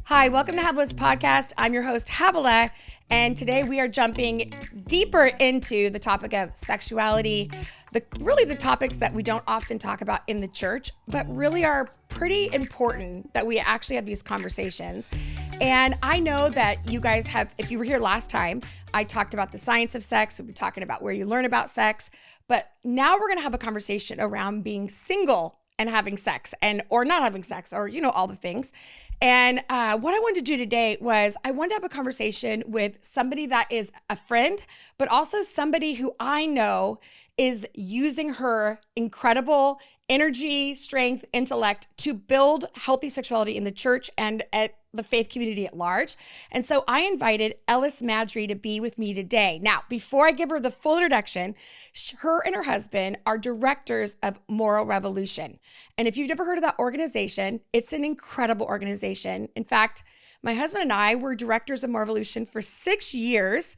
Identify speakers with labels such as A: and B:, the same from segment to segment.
A: Hi, welcome to Havilah's podcast. I'm your host, Havilah, and today we are jumping deeper into the topic of sexuality, the topics that we don't often talk about in the church, but really are pretty important that we actually have these conversations. And I know that you guys have, if you were here last time, I talked about the science of sex. We've been talking about where you learn about sex, but now we're going to have a conversation around being single and having sex or not having sex or, all the things. And what I wanted to do today was I wanted to have a conversation with somebody that is a friend, but also somebody who I know is using her incredible energy, strength, intellect to build healthy sexuality in the church and at the faith community at large. And so I invited Elles Maddry to be with me today. Now, before I give her the full introduction, her and her husband are directors of Moral Revolution. And if you've never heard of that organization, it's an incredible organization. In fact, my husband and I were directors of Moral Revolution for 6 years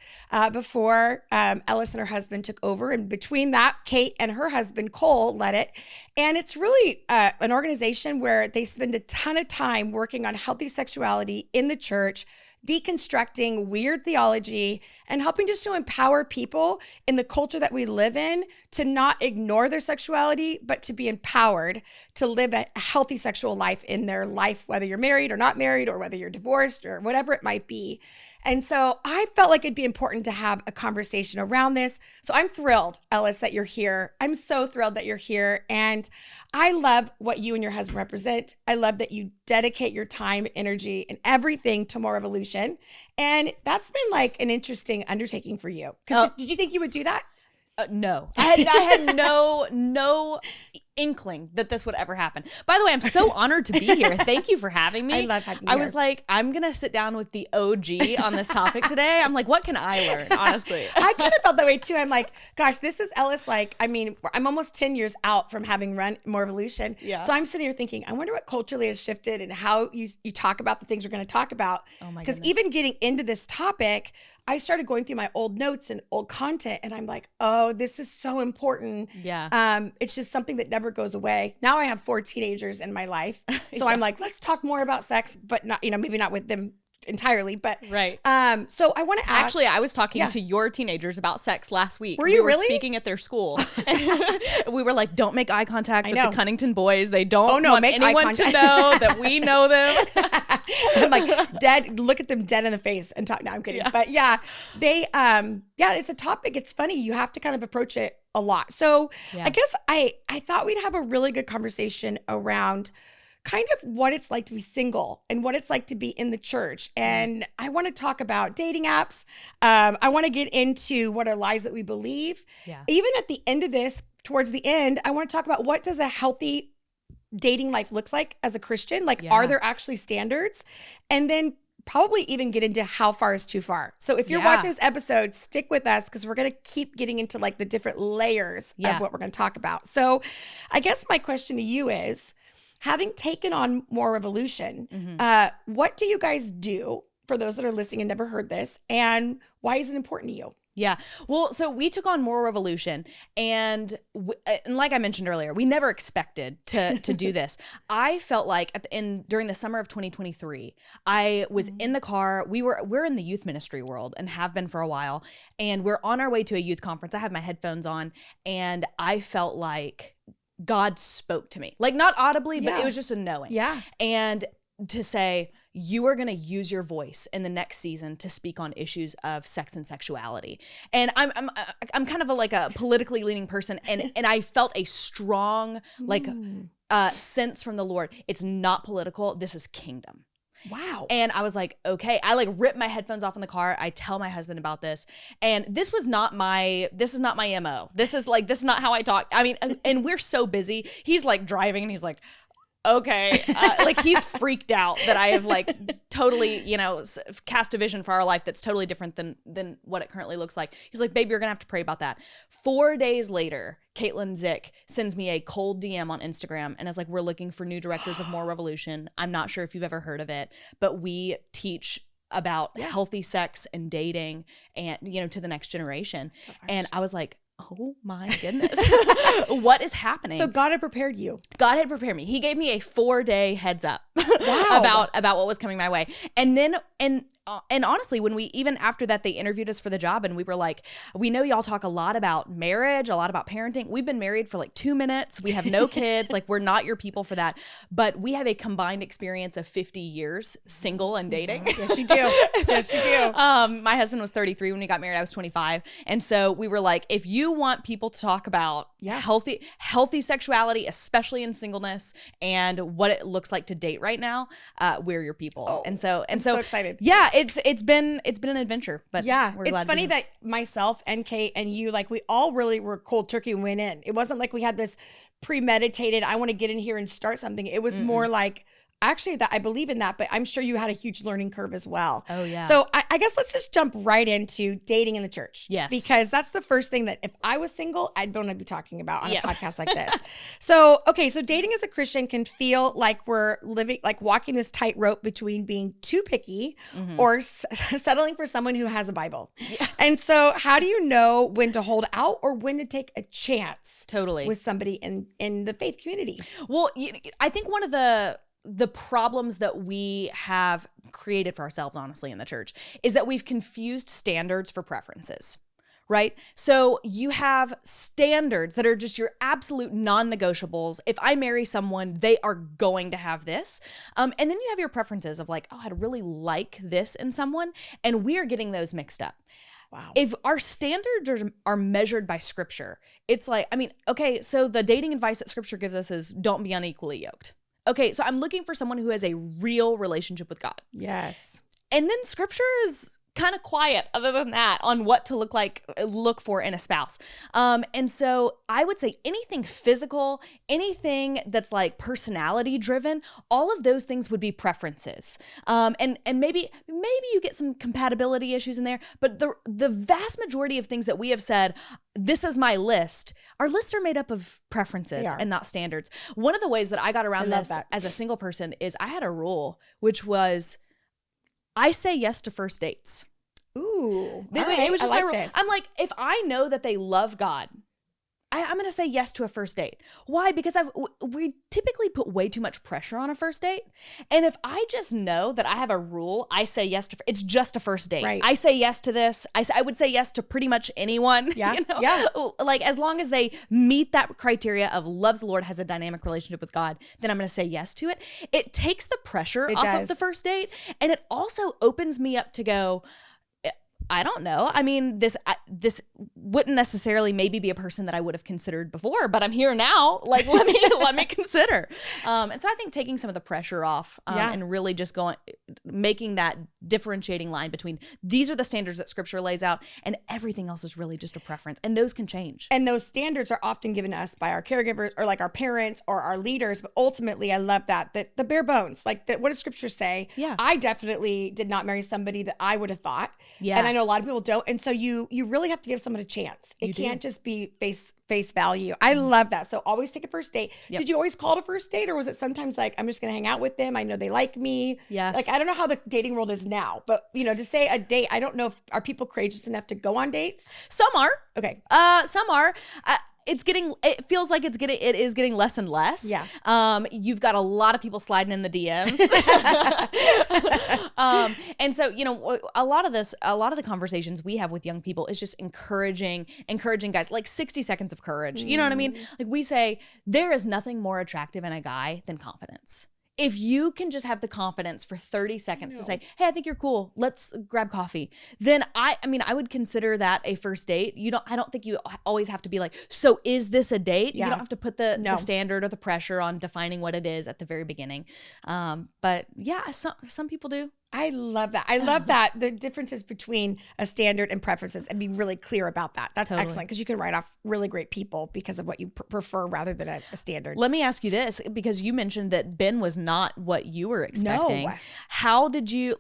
A: before Elles and her husband took over. And between that, Kate and her husband, Cole, led it. And it's really an organization where they spend a ton of time working on healthy sexuality in the church, deconstructing weird theology, and helping just to empower people in the culture that we live in to not ignore their sexuality, but to be empowered to live a healthy sexual life in their life, whether you're married or not married, or whether you're divorced or whatever it might be. And so I felt like it'd be important to have a conversation around this. So I'm thrilled, Elles, that you're here. I'm so thrilled that you're here. And I love what you and your husband represent. I love that you dedicate your time, energy, and everything to Moral Revolution. And that's been like an interesting undertaking for you. Because did you think you would do that?
B: No, I had no inkling that this would ever happen. By the way, I'm so honored to be here. Thank you for having me.
A: I love having you
B: I
A: here.
B: was like, I'm going to sit down with the OG on this topic today. I'm like, what can I learn, honestly?
A: I kind of felt that way too. I'm like, gosh, this is Elles. I'm almost 10 years out from having run Moral Revolution.
B: Yeah.
A: So I'm sitting here thinking, I wonder what culturally has shifted and how you talk about the things we're going to talk about.
B: Oh my
A: Because
B: goodness.
A: even getting into this topic, I started going through my old notes and old content, and I'm like, oh, this is so important.
B: Yeah.
A: It's just something that never goes away. Now I have 4 teenagers in my life. So I'm like, let's talk more about sex, but not, maybe not with them entirely, but
B: Right.
A: So I want to ask.
B: Actually, I was talking to your teenagers about sex last week.
A: Were you
B: we
A: really?
B: Speaking at their school. We were like, don't make eye contact with
A: know.
B: the Cunnington boys. They don't want
A: make eye
B: anyone to
A: contact.
B: know that we know them.
A: I'm like, look at them dead in the face and talk. No, I'm kidding.
B: Yeah.
A: But yeah, it's a topic. It's funny. You have to kind of approach it a lot. So
B: Yeah.
A: I guess I thought we'd have a really good conversation around kind of what it's like to be single and what it's like to be in the church. And I want to talk about dating apps. I want to get into what are lies that we believe.
B: Yeah.
A: Even at the end of this, towards the end, I want to talk about what does a healthy dating life looks like as a Christian. Like, are there actually standards? And then probably even get into how far is too far. So if you're watching this episode, stick with us because we're going to keep getting into like the different layers of what we're going to talk about. So I guess my question to you is, having taken on Moral Revolution, what do you guys do for those that are listening and never heard this? And why is it important to you?
B: Yeah. Well, so we took on Moral Revolution and like I mentioned earlier, we never expected to do this. I felt like during the summer of 2023, I was in the car. We're in the youth ministry world and have been for a while. And we're on our way to a youth conference. I had my headphones on and I felt like God spoke to me, like not audibly, but it was just a knowing.
A: Yeah.
B: And to say, you are going to use your voice in the next season to speak on issues of sex and sexuality. And I'm kind of a politically leaning person. And I felt a strong, sense from the Lord. It's not political. This is kingdom.
A: Wow.
B: And I was like, okay. I ripped my headphones off in the car. I tell my husband about this. And this is not my MO. This is not how I talk. I mean, and we're so busy. He's driving and he's like, okay. He's freaked out that I have totally, cast a vision for our life that's totally different than what it currently looks like. He's like, babe, you're going to have to pray about that. 4 days later, Caitlin Zick sends me a cold DM on Instagram and is like, we're looking for new directors of Moral Revolution. I'm not sure if you've ever heard of it, but we teach about healthy sex and dating and, to the next generation. And I was like, oh my goodness, what is happening?
A: So God had prepared you.
B: God had prepared me. He gave me a 4-day heads up
A: Wow.
B: about what was coming my way. And then, and honestly, when we, even after that, they interviewed us for the job and we were like, we know y'all talk a lot about marriage, a lot about parenting. We've been married for like 2 minutes. We have no kids. Like, we're not your people for that. But we have a combined experience of 50 years single and dating.
A: Yes, you do. Yes, you do.
B: My husband was 33 when we got married. I was 25. And so we were like, if you want people to talk about healthy sexuality, especially in singleness, and what it looks like to date right now, we're your people.
A: Oh,
B: and so
A: I'm so excited.
B: Yeah, it's been an adventure. But
A: yeah,
B: we're
A: it's
B: glad
A: funny that myself and Kate and you, like, we all really were cold turkey and went in. It wasn't like we had this premeditated, I want to get in here and start something. It was more like, actually, that I believe in that, but I'm sure you had a huge learning curve as well.
B: Oh, yeah.
A: So I guess let's just jump right into dating in the church.
B: Yes.
A: Because that's the first thing that if I was single, I'd want to be talking about on a podcast like this. So, okay, so dating as a Christian can feel like we're living, like walking this tightrope between being too picky or settling for someone who has a Bible. Yeah. And so how do you know when to hold out or when to take a chance
B: Totally.
A: with somebody in the faith community?
B: Well, I think one of the problems that we have created for ourselves, honestly, in the church is that we've confused standards for preferences, right? So you have standards that are just your absolute non-negotiables. If I marry someone, they are going to have this. And then you have your preferences of like, oh, I'd really like this in someone. And we are getting those mixed up.
A: Wow.
B: If our standards are measured by scripture, it's like, I mean, okay, so the dating advice that scripture gives us is don't be unequally yoked. Okay, so I'm looking for someone who has a real relationship with God.
A: Yes.
B: And then scripture is kind of quiet other than that on what to look for in a spouse. And so I would say anything physical, anything that's like personality driven, all of those things would be preferences. And maybe you get some compatibility issues in there, but the vast majority of things that we have said, this is my list, our lists are made up of preferences and not standards. One of the ways that I got around this as a single person is I had a rule, which was I say yes to first dates.
A: Ooh.
B: It was just my rule.
A: This.
B: I'm like, if I know that they love God, I'm going to say yes to a first date. Why? Because we typically put way too much pressure on a first date. And if I just know that I have a rule, I say yes to, it's just a first date. Right. I say yes to this. I would say yes to pretty much anyone.
A: Yeah.
B: You know?
A: Yeah.
B: Like as long as they meet that criteria of loves the Lord, has a dynamic relationship with God, then I'm going to say yes to it. It takes the pressure off of the first date. And it also opens me up to go, I don't know. I mean, this wouldn't necessarily maybe be a person that I would have considered before, but I'm here now. Like, let me consider. And so I think taking some of the pressure off and really just making that differentiating line between these are the standards that scripture lays out and everything else is really just a preference. And those can change.
A: And those standards are often given to us by our caregivers or like our parents or our leaders. But ultimately, I love that the bare bones, like what does scripture say?
B: Yeah.
A: I definitely did not marry somebody that I would have thought.
B: Yeah.
A: And I know a lot of people don't. And so you really have to give someone a chance. It can't just be face value. I love that. So always take a first date. Yep. Did you always call it a first date, or was it sometimes like, I'm just going to hang out with them, I know they like me?
B: Yeah.
A: Like, I don't know how the dating world is now, but to say a date, I don't know if are people courageous enough to go on dates?
B: Some are.
A: Okay.
B: Some are. It feels like it is getting less and less.
A: Yeah.
B: You've got a lot of people sliding in the DMs. And so, a lot of the conversations we have with young people is just encouraging guys, like 60 seconds of courage. You know what I mean? Like we say, there is nothing more attractive in a guy than confidence. If you can just have the confidence for 30 seconds to say, hey, I think you're cool, let's grab coffee, then I would consider that a first date. I don't think you always have to be like, so is this a date? Yeah. You don't have to put the standard or the pressure on defining what it is at the very beginning. But yeah, some people do.
A: I love that. I love that. The differences between a standard and preferences and being really clear about that. That's excellent, because you can write off really great people because of what you prefer rather than a standard.
B: Let me ask you this, because you mentioned that Ben was not what you were expecting.
A: No.
B: How did you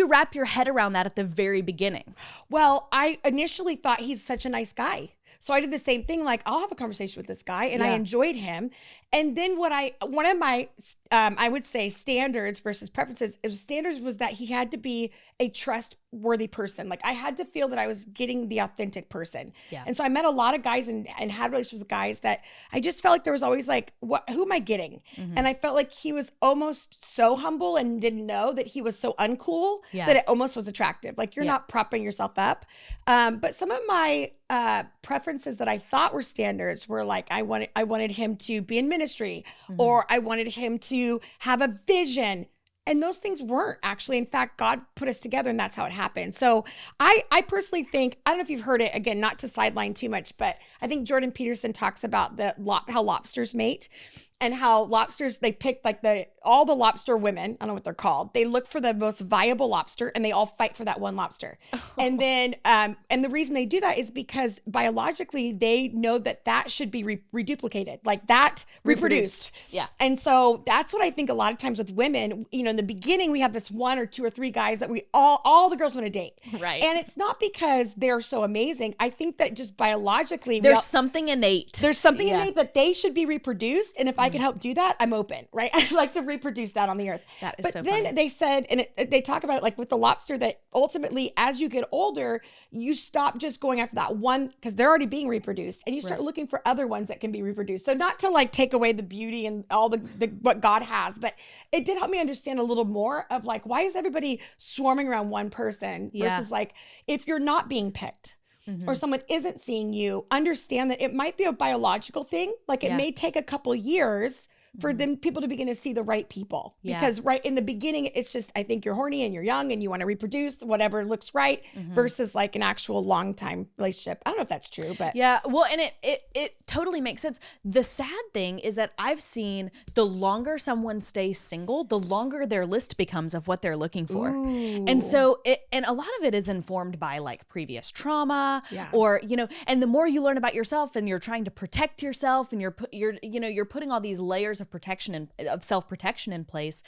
B: wrap your head around that at the very beginning?
A: Well, I initially thought he's such a nice guy. So I did the same thing. Like, I'll have a conversation with this guy, and I enjoyed him. And then one of my, I would say, standards versus preferences, standards was that he had to be a trustworthy person. Like, I had to feel that I was getting the authentic person.
B: Yeah.
A: And so I met a lot of guys and had relationships with guys that I just felt like there was always like, who am I getting? And I felt like he was almost so humble and didn't know that he was so uncool that it almost was attractive. Like, you're not propping yourself up. But some of my preferences that I thought were standards were like, I wanted him to be in ministry, or I wanted him to have a vision. And those things weren't actually. In fact, God put us together, and that's how it happened. So I personally think, I don't know if you've heard it, again, not to sideline too much, but I think Jordan Peterson talks about how lobsters mate, and how lobsters, they pick like all the lobster women, I don't know what they're called. They look for the most viable lobster, and they all fight for that one lobster. And then, and the reason they do that is because biologically they know that should be reduplicated, like that reproduced.
B: Yeah.
A: And so that's what I think a lot of times with women, in the beginning, we have this one or two or three guys that we all the girls want to date.
B: Right.
A: And it's not because they're so amazing. I think that just biologically,
B: there's something innate.
A: There's something innate that they should be reproduced. And if I can help do that, I'm open, right? I'd like to reproduce that on the earth.
B: That is
A: but
B: so
A: then
B: funny.
A: they said, and they talk about it like with the lobster, that ultimately as you get older, you stop just going after that one because they're already being reproduced, and you start looking for other ones that can be reproduced. So not to like take away the beauty and all the what God has, but it did help me understand a little more of like, why is everybody swarming around one person versus like, if you're not being picked, or someone isn't seeing you, understand that it might be a biological thing. Like, it may take a couple years for people to begin to see the right people. Because right in the beginning, it's just, I think you're horny and you're young and you want to reproduce whatever looks right, versus like an actual long time relationship. I don't know if that's true, but
B: yeah. Well, and it totally makes sense. The sad thing is that I've seen the longer someone stays single, the longer their list becomes of what they're looking for. And so and a lot of it is informed by like previous trauma, or, and the more you learn about yourself and you're trying to protect yourself, and you're putting all these layers of protection and of self-protection in place,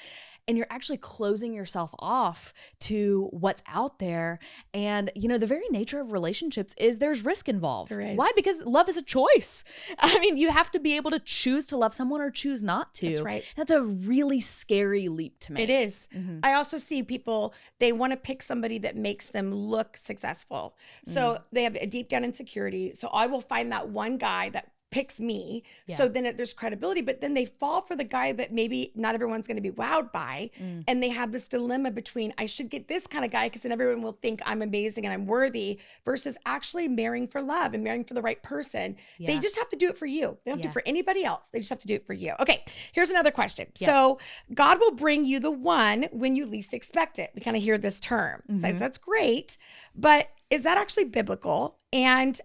B: and you're actually closing yourself off to what's out there. And, the very nature of relationships is there's risk involved.
A: There is.
B: Why? Because love is a choice. I mean, you have to be able to choose to love someone or choose not to.
A: That's right.
B: That's a really scary leap to make.
A: It is. I also see people, they want to pick somebody that makes them look successful. So they have a deep down insecurity. So I will find that one guy that picks me. So then there's credibility, but then they fall for the guy that maybe not everyone's going to be wowed by. And they have this dilemma between, I should get this kind of guy because then everyone will think I'm amazing and I'm worthy, versus actually marrying for love and marrying for the right person. They just have to do it for you. They don't do it for anybody else. They just have to do it for you. Okay, here's another question. So God will bring you the one when you least expect it. We kind of hear this term. So that's great, but is that actually biblical? And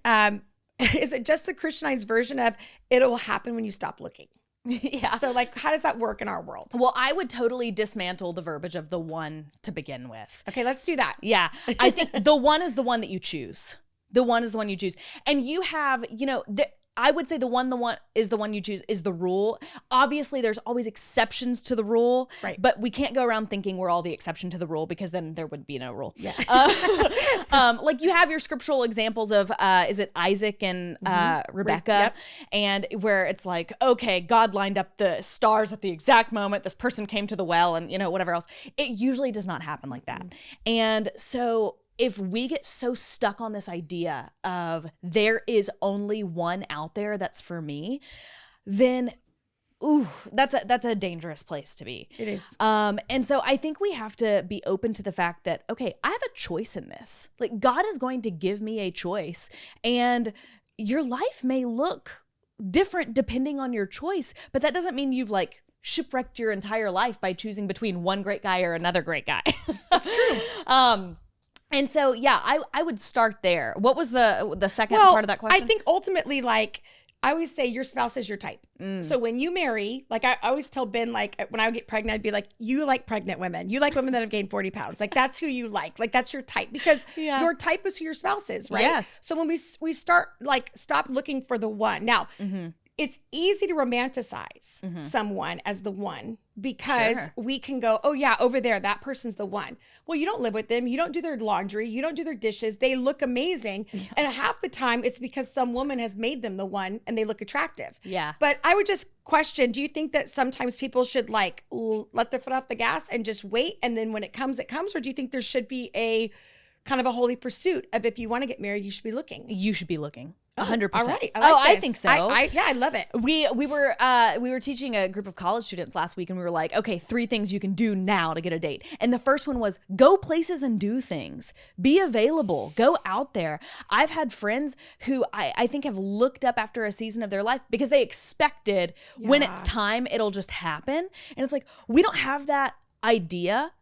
A: is it just a Christianized version of it'll happen when you stop looking?
B: Yeah.
A: So like, how does that work in our world?
B: Well, I would totally dismantle the verbiage of the one to begin with.
A: Okay, let's do that.
B: Yeah. I think the one is the one that you choose. The one is the one you choose. And you have, I would say the one is the one you choose is the rule. Obviously, there's always exceptions to the rule,
A: right?
B: But we can't go around thinking we're all the exception to the rule, because then there would be no rule.
A: Yeah.
B: Like you have your scriptural examples of, is it Isaac and Rebecca? And where it's like, okay, God lined up the stars at the exact moment this person came to the well, and whatever else. It usually does not happen like that. And so if we get so stuck on this idea of there is only one out there that's for me, then that's a dangerous place to be.
A: It is.
B: And so I think we have to be open to the fact that, okay, I have a choice in this. Like, God is going to give me a choice, and your life may look different depending on your choice, but that doesn't mean you've like shipwrecked your entire life by choosing between one great guy or another great guy.
A: That's true.
B: And so, yeah, I would start there. What was the second part of that question?
A: I think ultimately, like, I always say your spouse is your type. So when you marry, like I always tell Ben, like when I would get pregnant, I'd be like, you like pregnant women. You like women that have gained 40 pounds. Like that's who you like. Like that's your type, because your type is who your spouse is, right?
B: Yes.
A: So when we start, like, stop looking for the one. Now, it's easy to romanticize someone as the one because we can go, oh yeah, over there, that person's the one. Well, you don't live with them. You don't do their laundry. You don't do their dishes. They look amazing. Yeah. And half the time it's because some woman has made them the one and they look attractive.
B: Yeah.
A: But I would just question, do you think that sometimes people should like let their foot off the gas and just wait? And then when it comes, it comes? Or do you think there should be a kind of a holy pursuit of if you want to get married, you should be looking?
B: You should be looking. 100%.
A: All right.
B: I think so.
A: I love it.
B: We were teaching a group of college students last week, and we were like, okay, 3 things you can do now to get a date. And the first one was go places and do things. Be available. Go out there. I've had friends who I think have looked up after a season of their life because they expected when it's time, it'll just happen. And it's like, we don't have that idea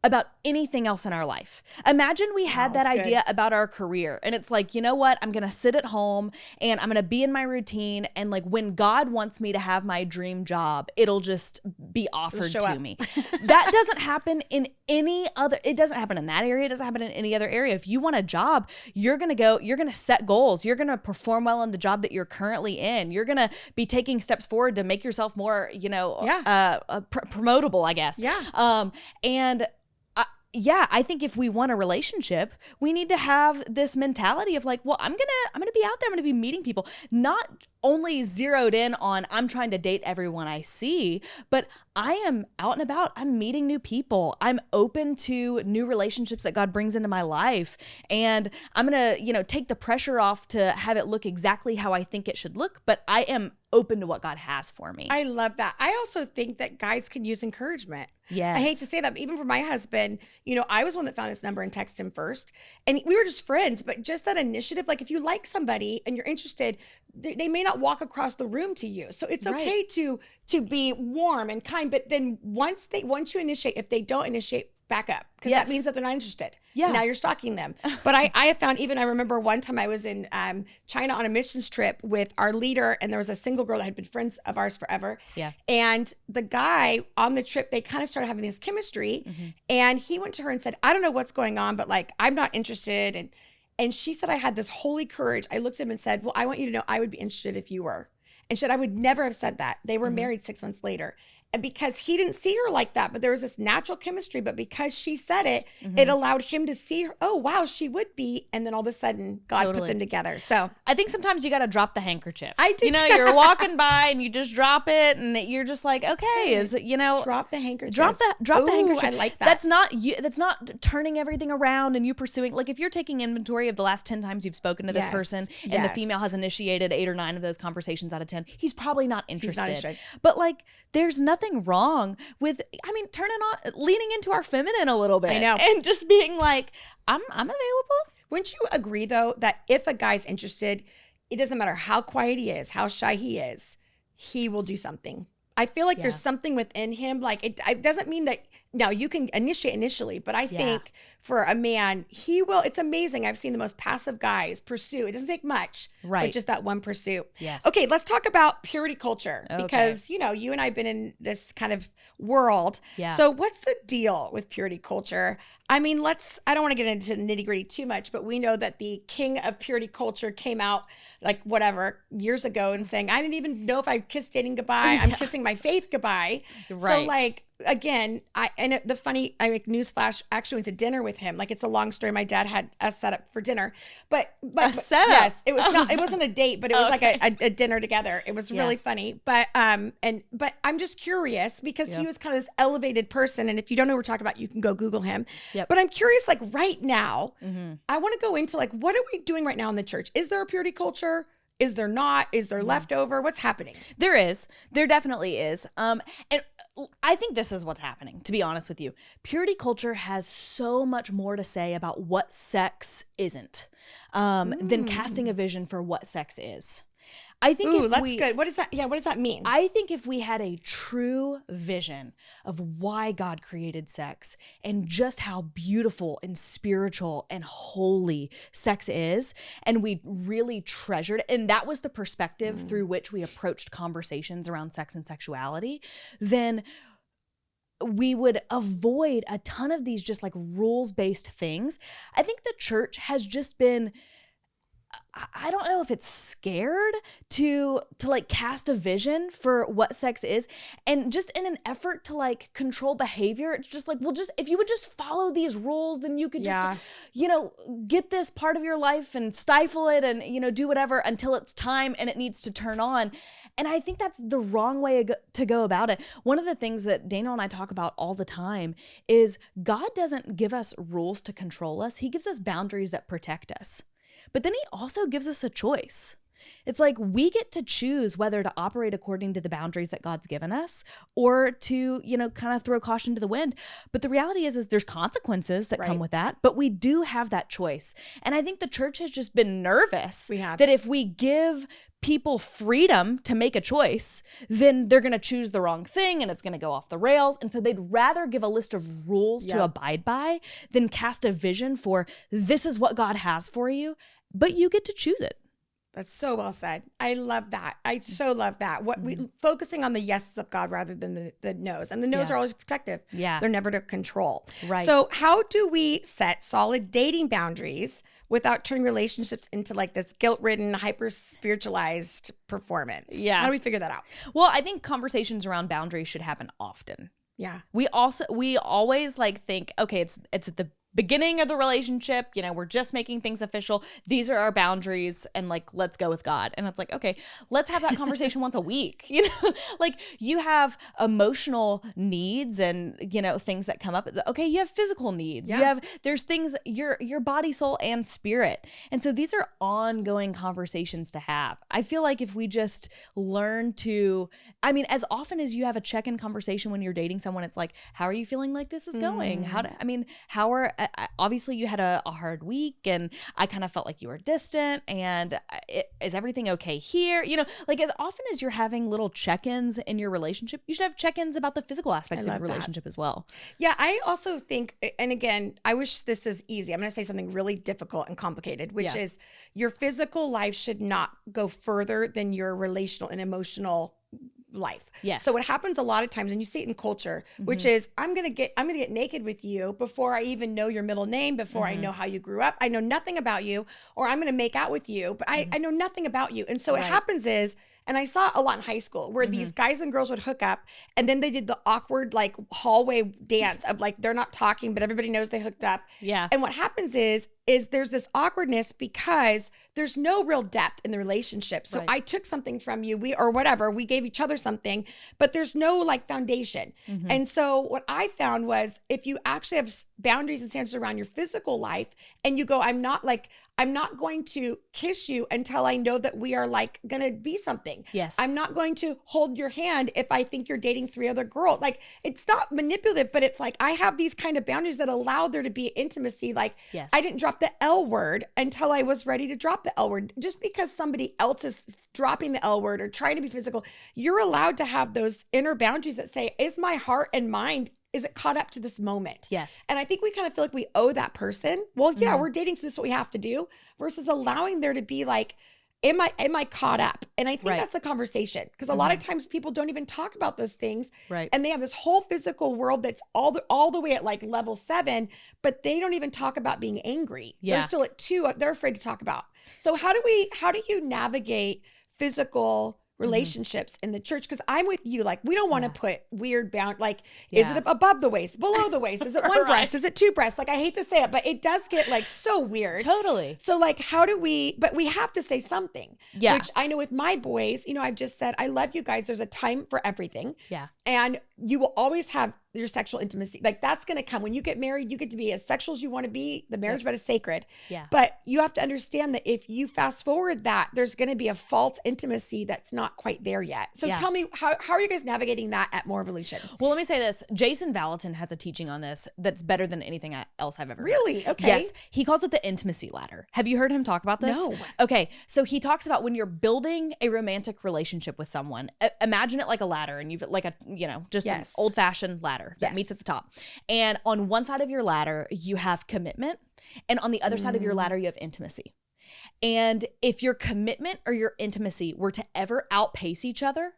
B: about anything else in our life. Imagine we had that idea about our career, and it's like, you know what? I'm going to sit at home and I'm going to be in my routine, and like when God wants me to have my dream job, it'll just be offered to me. That doesn't happen in any other, it doesn't happen in that area. It doesn't happen in any other area. If you want a job, you're going to set goals. You're going to perform well in the job that you're currently in. You're going to be taking steps forward to make yourself more, promotable, I guess.
A: Yeah.
B: I think if we want a relationship, we need to have this mentality of like, well, I'm gonna be out there. I'm gonna be meeting people, not only zeroed in on I'm trying to date everyone I see, but I am out and about. I'm meeting new people. I'm open to new relationships that God brings into my life, and I'm gonna, take the pressure off to have it look exactly how I think it should look. But I am open to what God has for me.
A: I love that. I also think that guys can use encouragement.
B: Yes.
A: I hate to say that, but even for my husband, I was one that found his number and texted him first. And we were just friends, but just that initiative, like if you like somebody and you're interested, they may not walk across the room to you. So it's okay to be warm and kind, but then once you initiate, if they don't initiate, back up, because that means that they're not interested.
B: Yeah.
A: Now you're stalking them. But I have found, I remember one time I was in China on a missions trip with our leader, and there was a single girl that had been friends of ours forever.
B: Yeah.
A: And the guy on the trip, they kind of started having this chemistry, and he went to her and said, I don't know what's going on, but like, I'm not interested. And she said, I had this holy courage. I looked at him and said, well, I want you to know I would be interested if you were. And she said, I would never have said that. They were married 6 months later. And because he didn't see her like that, but there was this natural chemistry, but because she said it, it allowed him to see her. Oh, wow, she would be. And then all of a sudden, God put them together. So
B: I think sometimes you got to drop the handkerchief.
A: I do.
B: You're walking by and you just drop it, and you're just like, okay,
A: drop the handkerchief.
B: Drop the handkerchief.
A: I like that.
B: That's not you. That's not turning everything around and you pursuing. Like if you're taking inventory of the last 10 times you've spoken to this person, and the female has initiated 8 or 9 of those conversations out of 10, he's probably not interested. But like, there's nothing wrong with, leaning into our feminine a little bit.
A: I know.
B: And just being like, I'm available.
A: Wouldn't you agree, though, that if a guy's interested, it doesn't matter how quiet he is, how shy he is, he will do something. I feel like there's something within him. Like it doesn't mean that, now you can initiate initially, but I think for a man, he will. It's amazing. I've seen the most passive guys pursue. It doesn't take much, but just that one pursuit.
B: Yes.
A: Okay, let's talk about purity culture, because, you and I have been in this kind of world.
B: Yeah.
A: So what's the deal with purity culture? I mean, I don't want to get into the nitty gritty too much, but we know that the king of purity culture came out years ago and saying, I didn't even know if I kissed dating goodbye. I'm kissing my faith goodbye.
B: Right.
A: So again, newsflash, I actually went to dinner with him. Like, it's a long story. My dad had us set up for dinner, but
B: a setup.
A: Yes, it was not. It wasn't a date, but it was like a dinner together. It was really funny. But but I'm just curious because he was kind of this elevated person, and if you don't know what we're talking about, you can go Google him.
B: Yep.
A: But I'm curious, like right now, I want to go into like, what are we doing right now in the church? Is there a purity culture? Is there not? Is there leftover? What's happening?
B: There is. There definitely is. And I think this is what's happening, to be honest with you. Purity culture has so much more to say about what sex isn't than casting a vision for what sex is. I think
A: that's good. What does that? Yeah, what does that mean?
B: I think if we had a true vision of why God created sex and just how beautiful and spiritual and holy sex is, and we really treasured it, and that was the perspective through which we approached conversations around sex and sexuality, then we would avoid a ton of these just like rules-based things. I think the church has just been I don't know if it's scared to like cast a vision for what sex is, and just in an effort to like control behavior. It's just like, well, just if you would just follow these rules, then you could just, get this part of your life and stifle it and, do whatever until it's time and it needs to turn on. And I think that's the wrong way to go about it. One of the things that Daniel and I talk about all the time is God doesn't give us rules to control us. He gives us boundaries that protect us. But then he also gives us a choice. It's like we get to choose whether to operate according to the boundaries that God's given us or to, kind of throw caution to the wind. But the reality is there's consequences that come with that, but we do have that choice. And I think the church has just been nervous that if we give people freedom to make a choice, then they're going to choose the wrong thing and it's going to go off the rails. And so they'd rather give a list of rules to abide by than cast a vision for this is what God has for you, but you get to choose it.
A: That's so well said. I love that. I so love that. Focusing on the yeses of God rather than the no's. And the no's are always protective. Yeah. They're never to control. Right. So how do we set solid dating boundaries without turning relationships into like this guilt-ridden, hyper-spiritualized performance? Yeah. How do we figure that out?
B: Well, I think conversations around boundaries should happen often.
A: Yeah.
B: We always like think, okay, it's at the beginning of the relationship, we're just making things official. These are our boundaries and like, let's go with God. And it's like, okay, let's have that conversation once a week. Like you have emotional needs and, things that come up. Okay, you have physical needs. Yeah. There's things, your body, soul, and spirit. And so these are ongoing conversations to have. I feel like if we just learn to, as often as you have a check-in conversation when you're dating someone, it's like, how are you feeling like this is going? Obviously you had a hard week and I kind of felt like you were distant and is everything okay here? Like as often as you're having little check-ins in your relationship, you should have check-ins about the physical aspects of your relationship as well.
A: Yeah, I also think, and again, I wish this is easy. I'm going to say something really difficult and complicated, which is your physical life should not go further than your relational and emotional life. Yes. So what happens a lot of times, and you see it in culture, which is I'm gonna get naked with you before I even know your middle name, before I know how you grew up. I know nothing about you, or I'm gonna make out with you, but I know nothing about you. And so what happens is, and I saw a lot in high school where these guys and girls would hook up and then they did the awkward like hallway dance of like they're not talking, but everybody knows they hooked up. Yeah. And what happens is there's this awkwardness because there's no real depth in the relationship. So I took something from you, we gave each other something, but there's no like foundation. And so what I found was if you actually have boundaries and standards around your physical life and you go, I'm not going to kiss you until I know that we are like going to be something. Yes. I'm not going to hold your hand if I think you're dating 3 other girls. Like it's not manipulative, but it's like I have these kind of boundaries that allow there to be intimacy. Like I didn't drop the L word until I was ready to drop the L word. Just because somebody else is dropping the L word or trying to be physical, you're allowed to have those inner boundaries that say, is my heart and mind, is it caught up to this moment? Yes. And I think we kind of feel like we owe that person. Well, yeah, we're dating, so this is what we have to do, versus allowing there to be like, am I caught up? And I think that's the conversation, because a lot of times people don't even talk about those things. Right. And they have this whole physical world that's all the way at like level 7, but they don't even talk about being angry. Yeah. They're still at 2. They're afraid to talk about. So how do you navigate physical relationships in the church? Because I'm with you, like we don't want to put weird is it above the waist, below the waist, is it one breast, is it 2 breasts? Like I hate to say it, but it does get like so weird. Totally. So like but we have to say something. Yeah. Which I know with my boys, I've just said, I love you guys, there's a time for everything. Yeah. And you will always have your sexual intimacy. Like that's going to come when you get married. You get to be as sexual as you want to be. The marriage bed is sacred. Yeah. But you have to understand that if you fast forward that, there's going to be a false intimacy that's not quite there yet. So tell me, how are you guys navigating that at More Evolution?
B: Well, let me say this. Jason Valentin has a teaching on this that's better than anything else I've ever heard.
A: Really? Okay.
B: Yes. He calls it the intimacy ladder. Have you heard him talk about this?
A: No.
B: Okay. So he talks about when you're building a romantic relationship with someone, imagine it like a ladder, and you've like just an old-fashioned ladder that meets at the top. And on one side of your ladder, you have commitment. And on the other side of your ladder, you have intimacy. And if your commitment or your intimacy were to ever outpace each other,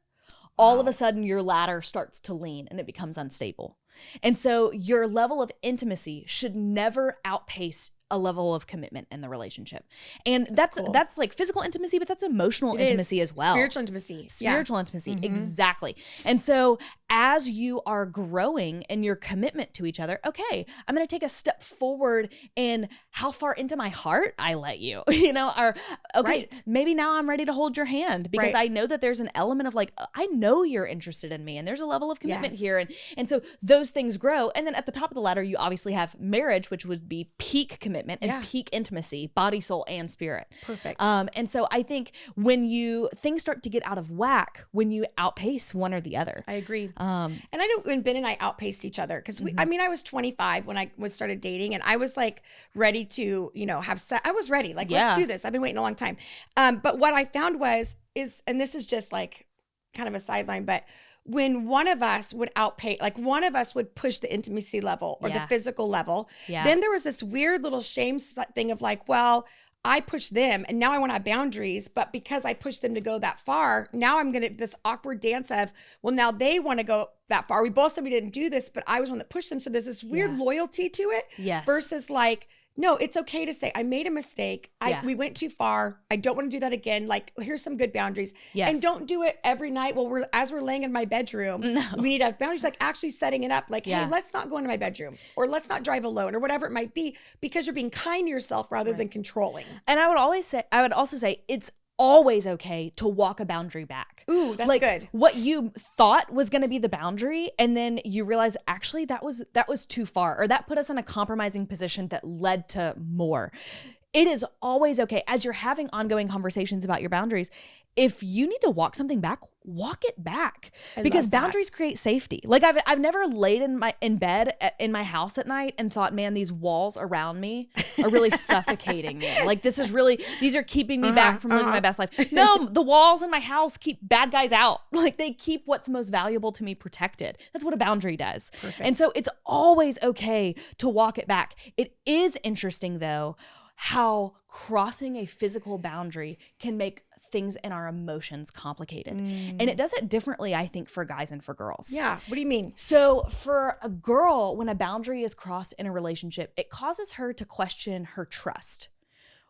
B: all of a sudden your ladder starts to lean and it becomes unstable. And so your level of intimacy should never outpace a level of commitment in the relationship. And that's like physical intimacy, but that's emotional intimacy as well.
A: Spiritual intimacy.
B: Spiritual intimacy. Exactly. And so as you are growing in your commitment to each other, okay, I'm going to take a step forward in how far into my heart I let you, or okay, maybe now I'm ready to hold your hand because I know that there's an element of like, I know you're interested in me and there's a level of commitment here. And so those things grow. And then at the top of the ladder, you obviously have marriage, which would be peak commitment and peak intimacy, body, soul, and spirit.
A: Perfect.
B: And so I think when things start to get out of whack, when you outpace one or the other.
A: I agree. And I know when Ben and I outpaced each other because I was 25 when I started dating and I was like ready to, have sex. I was ready. Like, let's do this. I've been waiting a long time. But what I found and this is just like kind of a sideline, but when one of us would outpace, like one of us would push the intimacy level or the physical level, then there was this weird little shame thing of like, well, I pushed them and now I want to have boundaries, but because I pushed them to go that far, now I'm going to this awkward dance of, well, now they want to go that far. We both said we didn't do this, but I was one that pushed them. So there's this weird loyalty to it versus like, no, it's okay to say, I made a mistake. We went too far. I don't want to do that again. Like, here's some good boundaries. Yes. And don't do it every night. Well, as we're laying in my bedroom, we need to have boundaries, like actually setting it up. Like, hey, let's not go into my bedroom or let's not drive alone or whatever it might be because you're being kind to yourself rather than controlling.
B: And I would also say it's always okay to walk a boundary back.
A: Ooh, that's
B: like,
A: good.
B: What you thought was going to be the boundary, and then you realize actually that was too far, or that put us in a compromising position that led to more. It is always okay as you're having ongoing conversations about your boundaries. If you need to walk something back, walk it back because boundaries create safety. Like I've never laid in bed in my house at night and thought, man, these walls around me are really suffocating me. Like these are keeping me back from living my best life. No, the walls in my house keep bad guys out. Like they keep what's most valuable to me protected. That's what a boundary does. Perfect. And so it's always okay to walk it back. It is interesting though, how crossing a physical boundary can make things in our emotions complicated. And it does it differently, I think, for guys and for girls.
A: Yeah. What do you mean?
B: So for a girl, when a boundary is crossed in a relationship, it causes her to question her trust.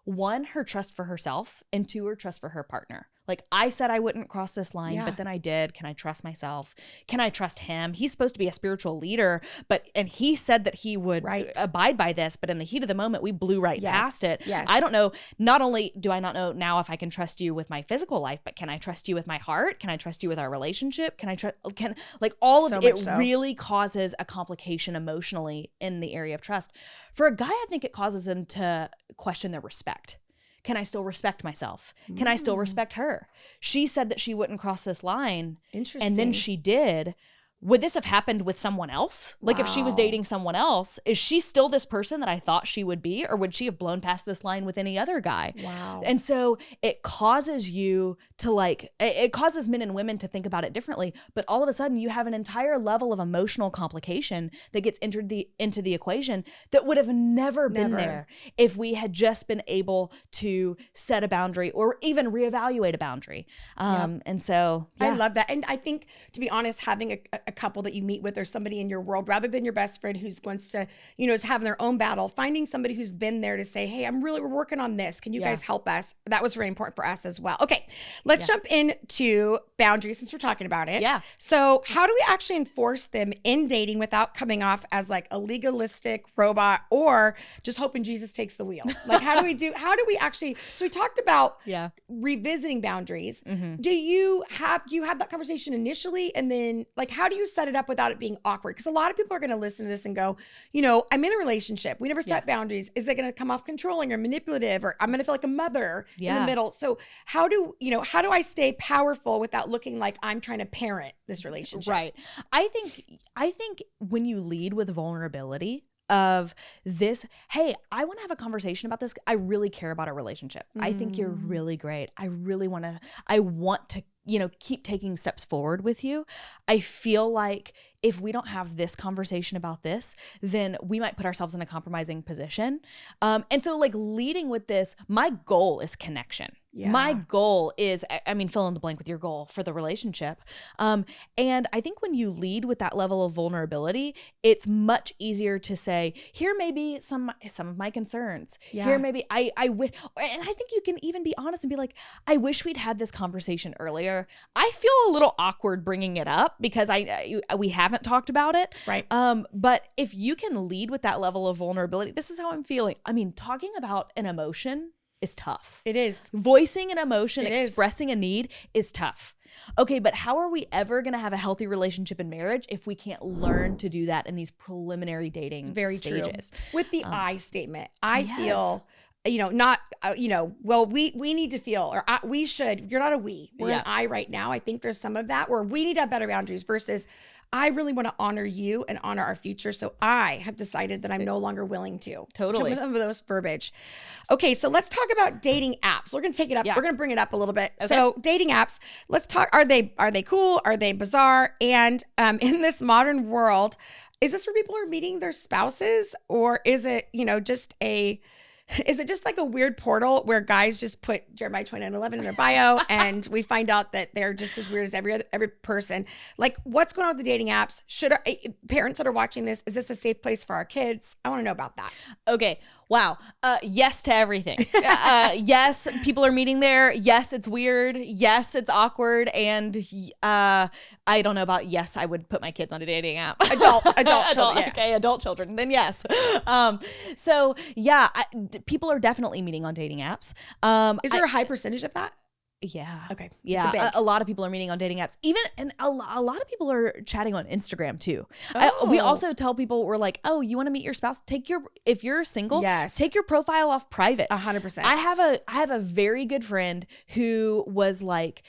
B: One, her trust for herself, and two, her trust for her partner. Like, I said I wouldn't cross this line, but then I did. Can I trust myself? Can I trust him? He's supposed to be a spiritual leader, and he said that he would abide by this, but in the heat of the moment, we blew past it. Yes. I don't know. Not only do I not know now if I can trust you with my physical life, but can I trust you with my heart? Can I trust you with our relationship? Really causes a complication emotionally in the area of trust. For a guy, I think it causes them to question their respect. Can I still respect myself? Can I still respect her? She said that she wouldn't cross this line.
A: Interesting.
B: And then she did. Would this have happened with someone else? Like if she was dating someone else, is she still this person that I thought she would be? Or would she have blown past this line with any other guy?
A: Wow.
B: And so it causes you to it causes men and women to think about it differently. But all of a sudden you have an entire level of emotional complication that gets entered into the equation that would have never been there if we had just been able to set a boundary or even reevaluate a boundary. And so
A: I love that. And I think, to be honest, having a couple that you meet with or somebody in your world rather than your best friend who's going to, is having their own battle, finding somebody who's been there to say, hey, we're working on this. Can you guys help us? That was very important for us as well. Okay, let's jump into boundaries since we're talking about it.
B: Yeah.
A: So how do we actually enforce them in dating without coming off as like a legalistic robot or just hoping Jesus takes the wheel? Like how do we actually, so we talked about revisiting boundaries.
B: Mm-hmm.
A: Do you have that conversation initially and then like how do you set it up without it being awkward? Because a lot of people are going to listen to this and go, I'm in a relationship. We never set boundaries. Is it going to come off controlling or manipulative or I'm going to feel like a mother in the middle? So how do I stay powerful without looking like I'm trying to parent this relationship?
B: Right. I think when you lead with vulnerability of this, hey, I want to have a conversation about this. I really care about our relationship. I think you're really great. I want to keep taking steps forward with you. I feel like if we don't have this conversation about this, then we might put ourselves in a compromising position. And so like leading with this, my goal is connection.
A: Yeah.
B: My goal is, I mean, fill in the blank with your goal for the relationship. And I think when you lead with that level of vulnerability, it's much easier to say, here may be some of my concerns.
A: Yeah.
B: Here maybe I wish, and I think you can even be honest and be like, I wish we'd had this conversation earlier. I feel a little awkward bringing it up because we haven't talked about it.
A: Right.
B: But if you can lead with that level of vulnerability, this is how I'm feeling. I mean, talking about an emotion is tough.
A: It is.
B: Voicing an emotion,
A: It is.
B: expressing a need is tough. Okay, but how are we ever going to have a healthy relationship in marriage if we can't learn to do that in these preliminary dating
A: Very
B: stages?
A: true. With the I statement, I
B: Yes.
A: feel, not, well, we need to feel, or we should, you're not a we, we're an I right now. I think there's some of that where we need to have better boundaries versus I really want to honor you and honor our future. So I have decided that I'm no longer willing to.
B: Totally.
A: Some of those verbiage. Okay, so let's talk about dating apps. We're going to take it up.
B: Yeah.
A: We're going to bring it up a little bit.
B: Okay.
A: So dating apps, let's talk, are they cool? Are they bizarre? And in this modern world, is this where people are meeting their spouses, or is it, is it just like a weird portal where guys just put Jeremiah 29:11 in their bio and we find out that they're just as weird as every person? Like, what's going on with the dating apps? Should parents that are watching this, is this a safe place for our kids? I want to know about that.
B: Okay. Wow. Yes to everything. Yes, people are meeting there. Yes, it's weird. Yes, it's awkward. And I don't know about yes, I would put my kids on a dating app.
A: Adult children. Yeah.
B: Okay, adult children. Then yes. So yeah, people are definitely meeting on dating apps.
A: Is there a high percentage of that?
B: Yeah.
A: Okay.
B: Yeah.
A: It's
B: A lot of people are meeting on dating apps. And a lot of people are chatting on Instagram too.
A: Oh.
B: We also tell people, we're like, oh, you want to meet your spouse? If you're single,
A: Yes.
B: take your profile off private.
A: 100%.
B: I have a very good friend who was like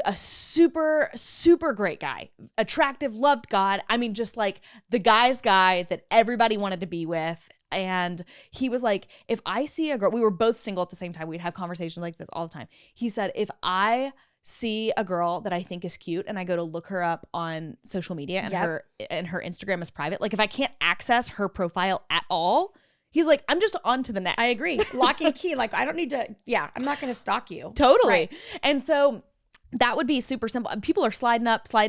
B: a super, super great guy, attractive, loved God. I mean, just like the guy's guy that everybody wanted to be with. And he was like, if I see a girl, we were both single at the same time. We'd have conversations like this all the time. He said, if I see a girl that I think is cute and I go to look her up on social media and her Instagram is private, like if I can't access her profile at all, he's like, I'm just on to the next.
A: I agree. Lock and key. Like, I don't need to, I'm not going to stalk you.
B: Totally.
A: Right.
B: And so that would be super simple. People are sliding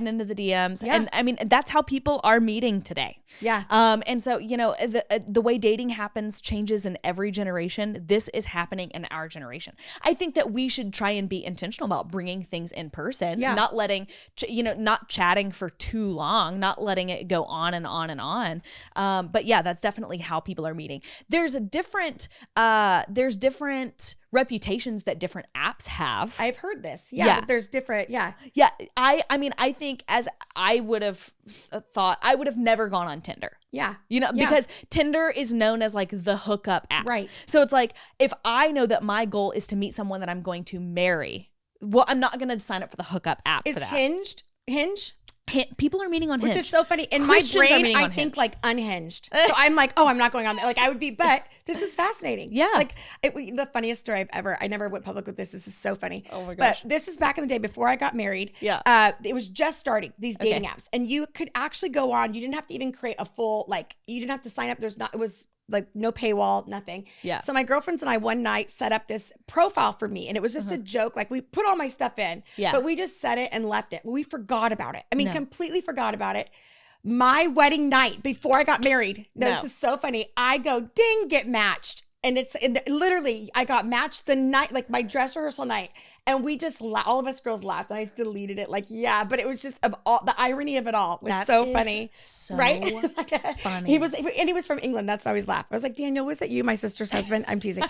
B: into the DMs.
A: Yeah.
B: And I mean, that's how people are meeting today.
A: Yeah.
B: And so, the way dating happens changes in every generation. This is happening in our generation. I think that we should try and be intentional about bringing things in person, not letting, not chatting for too long, not letting it go on and on and on. But yeah, that's definitely how people are meeting. There's different reputations that different apps have.
A: I've heard this. Yeah. There's different. Yeah.
B: Yeah. I mean, I think as I would have thought, I would have never gone on Tinder.
A: Yeah.
B: Because Tinder is known as like the hookup app.
A: Right.
B: So it's like, if I know that my goal is to meet someone that I'm going to marry, well, I'm not going to sign up for the hookup app
A: Is
B: for that.
A: Hinge?
B: People are meeting on Hinge.
A: Which is so funny. In
B: Christians
A: my
B: are
A: brain,
B: meeting
A: I
B: on
A: think
B: Hinge.
A: like unhinged. So I'm like, oh, I'm not going on there. Like I would be, but this is fascinating.
B: Yeah.
A: Like the funniest story I never went public with this. This is so funny.
B: Oh my gosh.
A: But this is back in the day before I got married.
B: Yeah.
A: It was just starting, these dating apps. And you could actually go on. You didn't have to even create a full, you didn't have to sign up. It was like no paywall, nothing.
B: Yeah.
A: So my girlfriends and I one night set up this profile for me, and it was just a joke. Like we put all my stuff in, but we just set it and left it. We forgot about it. I mean, completely forgot about it. My wedding night before I got married. This is so funny. I go ding, get matched. And literally, I got matched the night, like my dress rehearsal night. And we just, all of us girls laughed. And I just deleted it. Like, yeah, but it was just, the irony of it all was so funny.
B: So
A: right?
B: funny.
A: He was from England. That's why I always laugh. I was like, Daniel, was it you, my sister's husband? I'm teasing.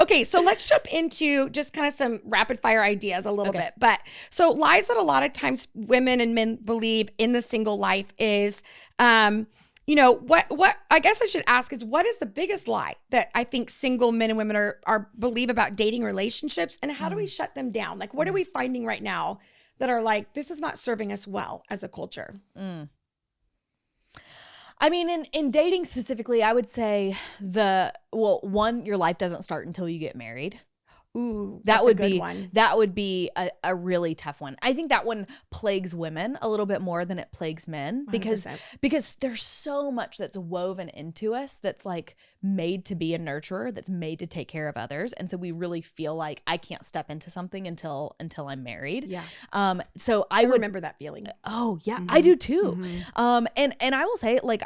A: Okay, so let's jump into just kind of some rapid fire ideas a little bit. But so lies that a lot of times women and men believe in the single life is, what I guess I should ask is, what is the biggest lie that I think single men and women are believe about dating relationships, and how do we shut them down? Like, what are we finding right now that are like, this is not serving us well as a culture?
B: I mean, in dating specifically, I would say one, your life doesn't start until you get married.
A: Ooh,
B: That
A: that's
B: would
A: a good
B: be
A: one.
B: that would be a really tough one. I think that one plagues women a little bit more than it plagues men, because
A: 100%.
B: there's so much that's woven into us that's like made to be a nurturer, that's made to take care of others, and so we really feel like I can't step into something until I'm married.
A: Yeah.
B: So
A: I remember that feeling.
B: Oh yeah, I do too. And I will say, like,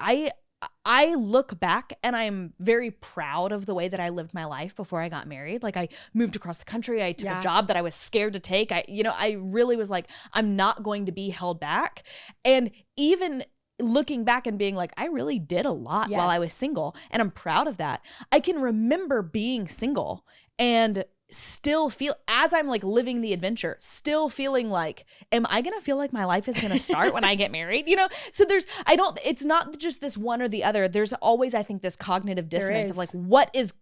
B: I look back and I'm very proud of the way that I lived my life before I got married. Like, I moved across the country. I took a job that I was scared to take. I really was like, I'm not going to be held back. And even looking back and being like, I really did a lot while I was single, and I'm proud of that. I can remember being single and still feel, as I'm like living the adventure, still feeling like, am I gonna feel like my life is gonna start when I get married? So it's not just this one or the other. There's always, I think, this cognitive dissonance of like, what is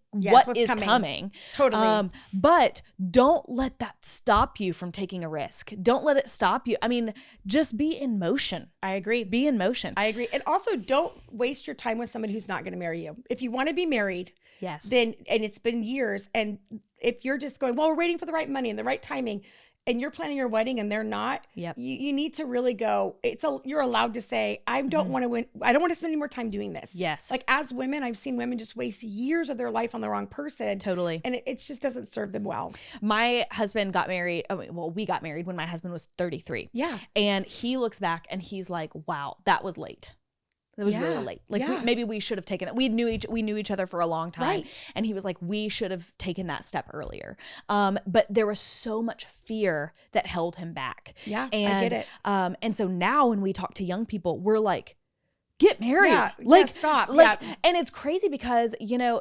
B: coming.
A: Totally.
B: But don't let that stop you from taking a risk. Don't let it stop you. I mean, just be in motion.
A: I agree.
B: Be in motion.
A: I agree. And also, don't waste your time with someone who's not going to marry you. If you want to be married, then, and it's been years, and if you're just going, well, we're waiting for the right money and the right timing, and you're planning your wedding and they're not, you need to really go, you're allowed to say, I don't want to win. I don't want to spend any more time doing this.
B: Yes.
A: Like, as women, I've seen women just waste years of their life on the wrong person.
B: Totally.
A: And it just doesn't serve them well.
B: My husband got married. We got married when my husband was 33.
A: Yeah.
B: And he looks back and he's like, wow, that was late. It was really late. Like, maybe we should have taken it. We knew each other for a long time.
A: Right.
B: And he was like, we should have taken that step earlier. But there was so much fear that held him back.
A: Yeah,
B: and,
A: I get it.
B: And so now when we talk to young people, we're like, get married.
A: Stop.
B: And it's crazy because,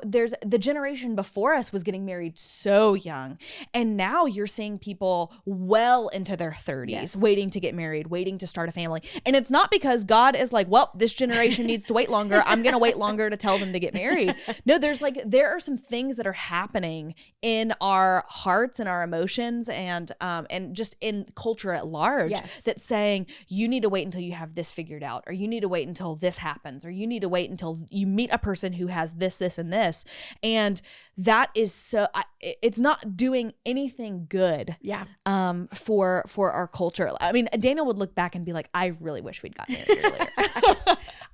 B: there's the generation before us was getting married so young. And now you're seeing people well into their 30s waiting to get married, waiting to start a family. And it's not because God is like, well, this generation needs to wait longer. I'm going to wait longer to tell them to get married. No, there are some things that are happening in our hearts and our emotions and just in culture at large that's saying, you need to wait until you have this figured out, or you need to wait until this happens, or you need to wait until you meet a person who has this, this, and this. And that is it's not doing anything good for our culture. I mean, Daniel would look back and be like, I really wish we'd gotten married earlier.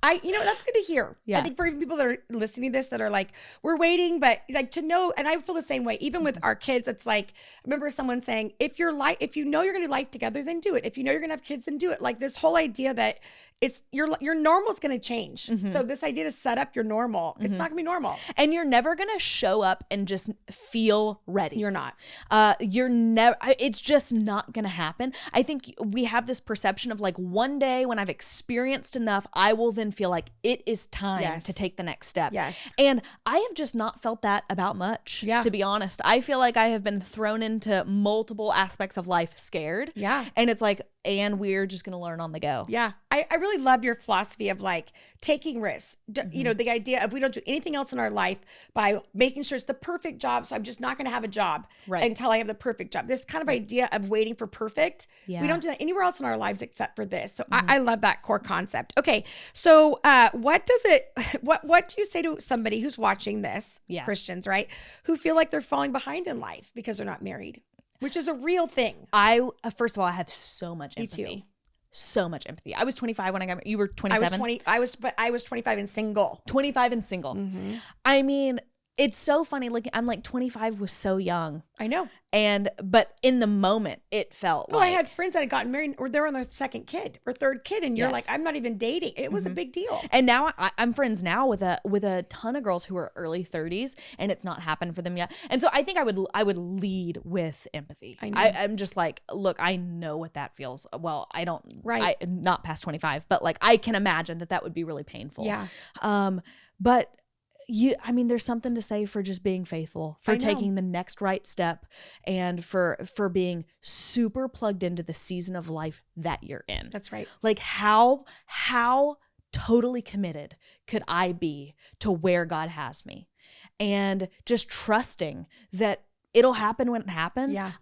A: That's good to hear. Yeah. I think for even people that are listening to this that are like, we're waiting, but like to know, and I feel the same way, even with our kids, it's like, I remember someone saying, if you know you're going to do life together, then do it. If you know you're going to have kids, then do it. Like, this whole idea that it's your normal is going to change. So this idea to set up your normal, it's not gonna be normal.
B: And you're never going to show up and just feel ready.
A: You're not.
B: It's just not going to happen. I think we have this perception of like, one day when I've experienced enough, I will then feel like it is time to take the next step.
A: Yes.
B: And I have just not felt that about much, to be honest. I feel like I have been thrown into multiple aspects of life scared.
A: Yeah.
B: And it's like, and we're just going to learn on the go.
A: Yeah. I really love your philosophy of like taking risks. The idea of we don't do anything else in our life by making sure it's the perfect job. So I'm just not going to have a job until I have the perfect job. This kind of idea of waiting for perfect. Yeah. We don't do that anywhere else in our lives except for this. So I love that core concept. Okay. So what do you say to somebody who's watching this, Christians, right, who feel like they're falling behind in life because they're not married? Which is a real thing.
B: First of all, I have so much empathy.
A: Me too.
B: So much empathy. I was 25 when I got married. You were 27?
A: I was 25 and single.
B: 25 and single. Mm-hmm. I mean, it's so funny. Like, I'm like, 25 was so young.
A: I know.
B: But in the moment, it felt like.
A: I had friends that had gotten married or they're on their second kid or third kid. And you're like, I'm not even dating. It was a big deal.
B: And now I'm friends now with a ton of girls who are early 30s and it's not happened for them yet. And so I think I would lead with empathy. I'm just like, look, I know what that feels. Well, I don't, not past 25, but like, I can imagine that would be really painful.
A: Yeah.
B: But there's something to say for just being faithful, for taking the next right step, and for being super plugged into the season of life that you're in.
A: That's right.
B: Like, how totally committed could I be to where God has me? And just trusting that it'll happen when it happens.
A: Yeah.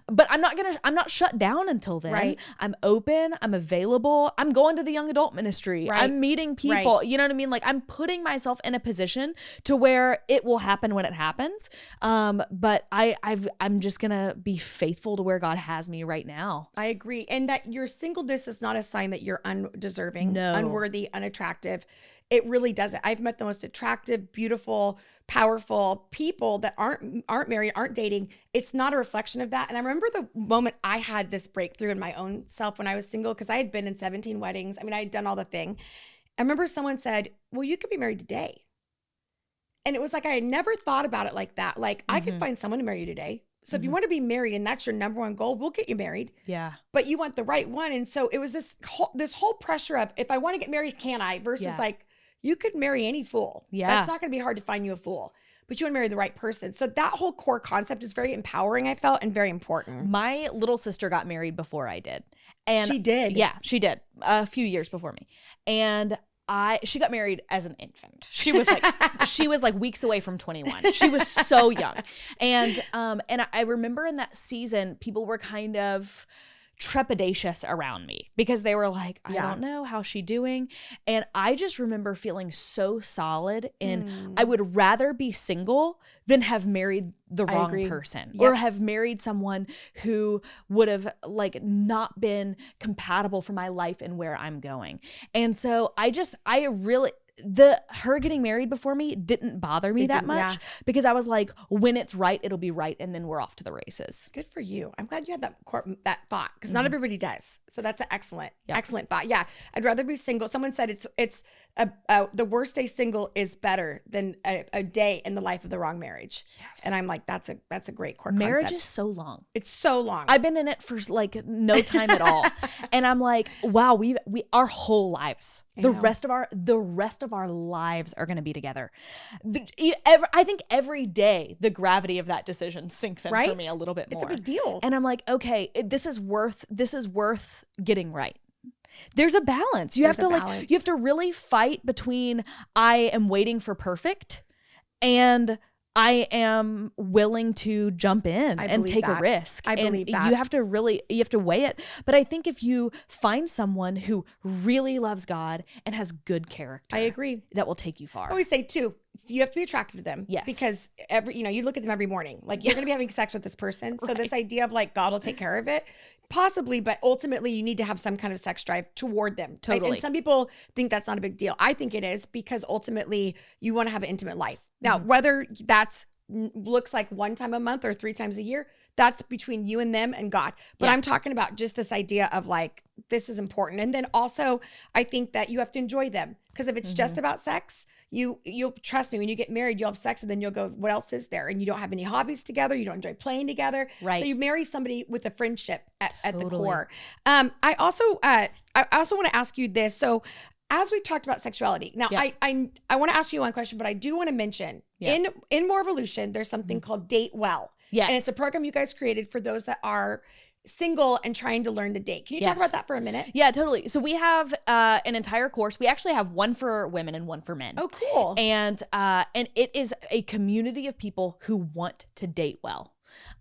B: But I'm not shut down until then.
A: Right.
B: I'm open. I'm available. I'm going to the young adult ministry.
A: Right.
B: I'm meeting people.
A: Right.
B: You know what I mean? Like, I'm putting myself in a position to where it will happen when it happens. But I'm just gonna be faithful to where God has me right now.
A: I agree. And that your singleness is not a sign that you're undeserving,
B: No.
A: unworthy, unattractive. It really doesn't. I've met the most attractive, beautiful, powerful people that aren't married, aren't dating. It's not a reflection of that. And I remember the moment I had this breakthrough in my own self when I was single, because I had been in 17 weddings. I mean, I had done all the thing. I remember someone said, well, you could be married today. And it was like, I had never thought about it like that. Like, I could find someone to marry you today. So if you want to be married and that's your number one goal, we'll get you married.
B: Yeah.
A: But you want the right one. And so it was this whole pressure of, if I want to get married, can I? Versus like, you could marry any fool.
B: Yeah.
A: That's not going to be hard to find you a fool. But you want to marry the right person. So that whole core concept is very empowering, I felt, and very important.
B: My little sister got married before I did. And
A: She did?
B: Yeah, she did. A few years before me. And she got married as an infant. She was like weeks away from 21. She was so young. And I remember in that season, people were kind of trepidatious around me because they were like, I don't know, how's she doing? And I just remember feeling so solid in I would rather be single than have married the wrong person or have married someone who would have like not been compatible for my life and where I'm going. And so her getting married before me didn't bother me that much because I was like, when it's right, it'll be right. And then we're off to the races.
A: Good for you. I'm glad you had that thought because not everybody does. So that's an excellent thought. Yeah. I'd rather be single. Someone said it's the worst day single is better than a day in the life of the wrong marriage. Yes. And I'm like, that's a great core
B: Marriage
A: concept.
B: is so long.
A: It's so long.
B: I've been in it for like no time at all. And I'm like, wow, we our whole lives, the rest of our lives are going to be together. I think every day the gravity of that decision sinks in for me a little bit more.
A: It's a big deal.
B: And I'm like, okay, this is worth getting right. There's a balance. You have to really fight between I am waiting for perfect and I am willing to jump in and take a risk.
A: I believe that.
B: You have to weigh it. But I think if you find someone who really loves God and has good character,
A: I agree.
B: That will take you far.
A: I always say too, you have to be attracted to them.
B: Yes.
A: Because you look at them every morning. Like you're going to be having sex with this person. So this idea of like God will take care of it, possibly, but ultimately you need to have some kind of sex drive toward them.
B: Totally.
A: And some people think that's not a big deal. I think it is because ultimately you want to have an intimate life. Now, whether that's looks like one time a month or 3 times a year, that's between you and them and God. But I'm talking about just this idea of like, this is important. And then also I think that you have to enjoy them because if it's just about sex, you'll trust me, when you get married, you'll have sex and then you'll go, what else is there? And you don't have any hobbies together. You don't enjoy playing together. Right. So you marry somebody with a friendship at the core. I also want to ask you this. So as we've talked about sexuality, now I want to ask you one question, but I do want to mention in More Evolution, there's something called Date Well. Yes. And it's a program you guys created for those that are single and trying to learn to date. Can you talk about that for a minute?
B: Yeah, totally. So we have an entire course. We actually have one for women and one for men.
A: Oh, cool.
B: And it is a community of people who want to date well.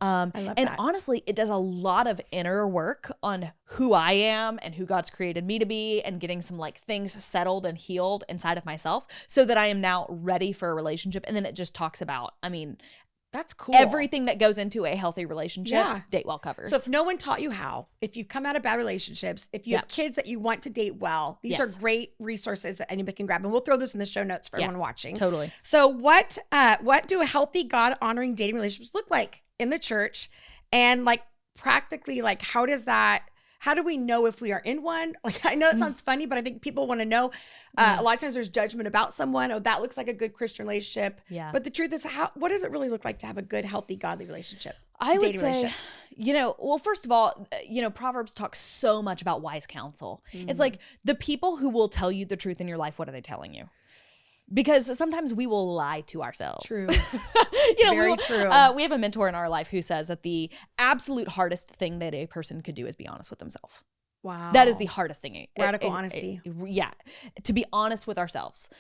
B: I love that. Honestly, it does a lot of inner work on who I am and who God's created me to be and getting some like things settled and healed inside of myself so that I am now ready for a relationship. And then it just talks about,
A: that's cool.
B: Everything that goes into a healthy relationship, Date Well covers.
A: So if no one taught you how, if you've come out of bad relationships, if you have kids that you want to date well, these are great resources that anybody can grab. And we'll throw this in the show notes for everyone watching.
B: Totally.
A: So what do a healthy, God-honoring dating relationships look like in the church? And like practically, like how do we know if we are in one? Like, I know it sounds funny, but I think people want to know. A lot of times there's judgment about someone. Oh, that looks like a good Christian relationship. Yeah. But the truth is, what does it really look like to have a good, healthy, godly relationship?
B: I would say, well, first of all, Proverbs talks so much about wise counsel. It's like the people who will tell you the truth in your life, what are they telling you? Because sometimes we will lie to ourselves.
A: True.
B: Very
A: true.
B: We have a mentor in our life who says that the absolute hardest thing that a person could do is be honest with themselves.
A: Wow.
B: That is the hardest thing.
A: Radical honesty.
B: Yeah. To be honest with ourselves.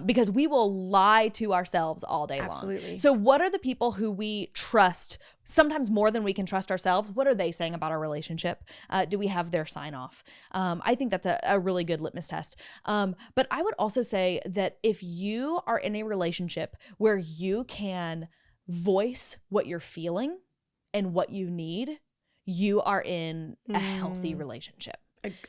B: Because we will lie to ourselves all day long.
A: Absolutely.
B: So what are the people who we trust, sometimes more than we can trust ourselves? What are they saying about our relationship? Do we have their sign off? I think that's a really good litmus test. But I would also say that if you are in a relationship where you can voice what you're feeling and what you need, you are in a healthy relationship.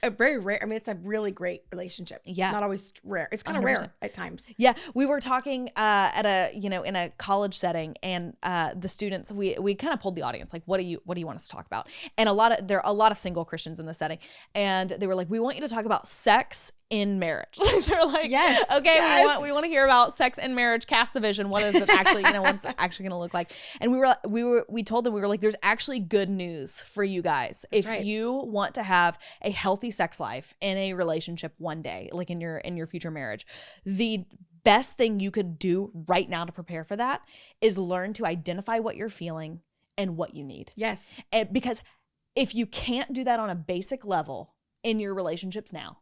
A: A very rare, I mean, it's a really great relationship.
B: Yeah.
A: Not always rare. It's kind of
B: 100%.
A: rare at times.
B: Yeah. We were talking at a, in a college setting, and the students, we kind of pulled the audience, like, what do you want us to talk about? And there are a lot of single Christians in the setting. And they were like, we want you to talk about sex in marriage. They're like,
A: yes,
B: okay,
A: yes.
B: we want to hear about sex in marriage. Cast the vision. What is it actually, what's it actually going to look like? And we told them, we were like, there's actually good news for you guys.
A: That's
B: if
A: right.
B: you want to have a healthy sex life in a relationship one day, like in your future marriage, the best thing you could do right now to prepare for that is learn to identify what you're feeling and what you need.
A: Yes.
B: And because if you can't do that on a basic level in your relationships now,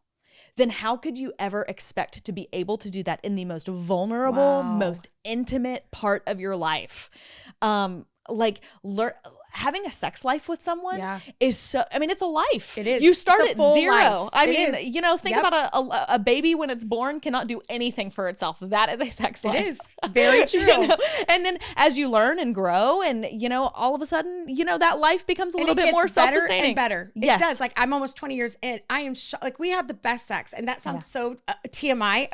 B: then how could you ever expect to be able to do that in the most vulnerable, most intimate part of your life? Having a sex life with someone is so, I mean, it's a life.
A: It is.
B: You start
A: It's a
B: at
A: full
B: zero.
A: life.
B: I
A: It
B: mean,
A: is.
B: Think about a baby when it's born cannot do anything for itself. That is a sex life.
A: It is. Very true.
B: And then as you learn and grow and, all of a sudden, that life becomes a little bit more self-sustaining.
A: Better.
B: Yes.
A: It does. Like, I'm almost 20 years in. I am like, we have the best sex, and that sounds so TMI.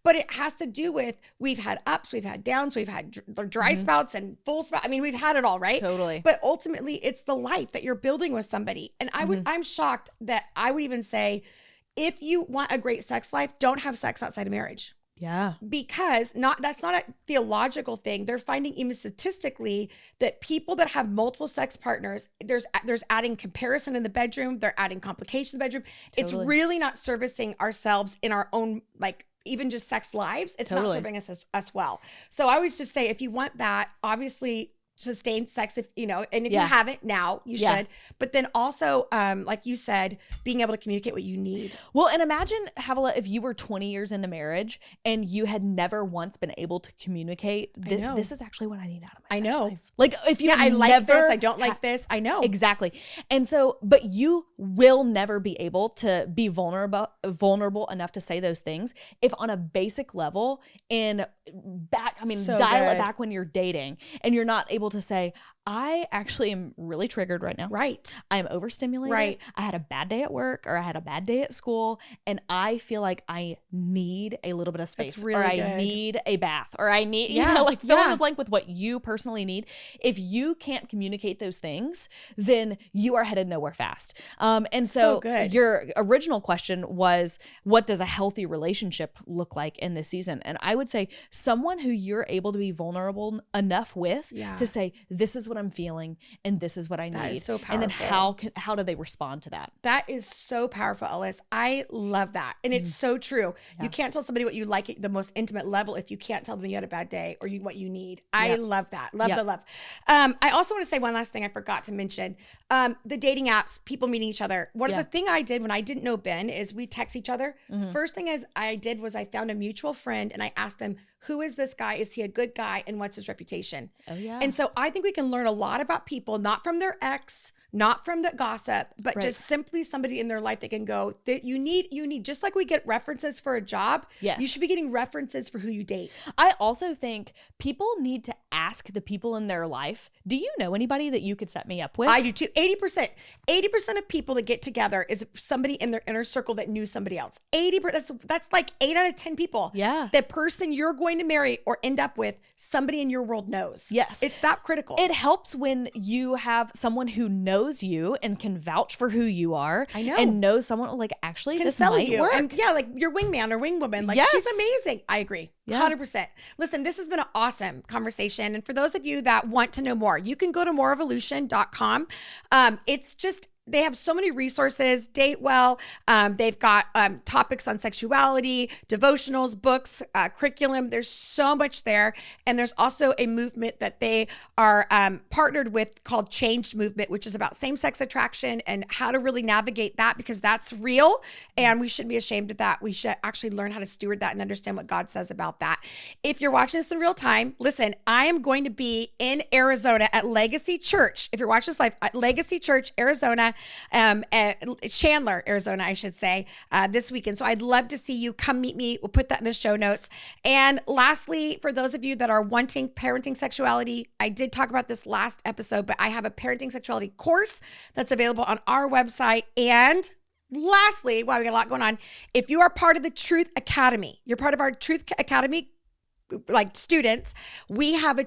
A: But it has to do with, we've had ups, we've had downs, we've had dry spouts and full spouts. I mean, we've had it all, right?
B: Totally.
A: But ultimately, it's the life that you're building with somebody. And I'm shocked that I would even say, if you want a great sex life, don't have sex outside of marriage.
B: Yeah.
A: Because that's not a theological thing. They're finding even statistically that people that have multiple sex partners, there's adding comparison in the bedroom. They're adding complication in the bedroom.
B: Totally.
A: It's really not servicing ourselves in our own, like, even just sex lives. It's not serving us as well. So I always just say, if you want that, obviously sustained sex, if and if you haven't now, you should. But then also, like you said, being able to communicate what you need.
B: Well, and imagine, Havilah, if you were 20 years into marriage and you had never once been able to communicate, this is actually what I need out of my sex life. Like, if you
A: I like this, I don't like this. I know.
B: Exactly. And so, but you will never be able to be vulnerable enough to say those things if on a basic level dial it back when you're dating and you're not able to say, I actually am really triggered right now.
A: Right.
B: I am overstimulated. Right. I had a bad day at work, or I had a bad day at school, and I feel like I need a little bit of space,
A: really
B: or
A: good.
B: I need a bath, or I need, fill in the blank with what you personally need. If you can't communicate those things, then you are headed nowhere fast. And so
A: good.
B: Your original question was, what does a healthy relationship look like in this season? And I would say someone who you're able to be vulnerable enough with to say, this is what I'm feeling and this is what I need.
A: That is so powerful.
B: And then how do they respond to that?
A: That is so powerful, Ellis. I love that. And it's so true. You can't tell somebody what you like at the most intimate level if you can't tell them you had a bad day or what you need. I love that. Love the love. I also want to say one last thing I forgot to mention. The dating apps, people meeting each other. The thing I did when I didn't know Ben is we text each other. The first thing I did was I found a mutual friend and I asked them, who is this guy? Is he a good guy? And what's his reputation? Oh, yeah. And so I think we can learn a lot about people, not from their ex, not from the gossip, but just simply somebody in their life that can go, that you need, just like we get references for a job. Yes. You should be getting references for who you date.
B: I also think people need to ask the people in their life, do you know anybody that you could set me up with?
A: I do too. 80% of people that get together is somebody in their inner circle that knew somebody else. 80%, that's like 8 out of 10 people.
B: Yeah.
A: The person you're going to marry or end up with, somebody in your world knows.
B: Yes.
A: It's that critical.
B: It helps when you have someone who knows you and can vouch for who you are.
A: I know.
B: And knows someone like, actually,
A: can
B: this
A: sell
B: might
A: you.
B: work.
A: And like your wingman or wingwoman, like she's amazing. I agree. 100%. Listen, this has been an awesome conversation. And for those of you that want to know more, you can go to moreevolution.com. It's just they have so many resources. Date well. They've got topics on sexuality, devotionals, books, curriculum. There's so much there. And there's also a movement that they are partnered with called Changed Movement, which is about same-sex attraction and how to really navigate that, because that's real. And we shouldn't be ashamed of that. We should actually learn how to steward that and understand what God says about that. If you're watching this in real time, listen, I am going to be in Arizona at Legacy Church. If you're watching this live, at Legacy Church, Arizona, Chandler, Arizona, I should say, this weekend. So I'd love to see you. Come meet me. We'll put that in the show notes. And lastly, for those of you that are wanting parenting sexuality, I did talk about this last episode, but I have a parenting sexuality course that's available on our website. And lastly, wow, we got a lot going on. If you are part of the Truth Academy, you're part of our Truth Academy like students, we have a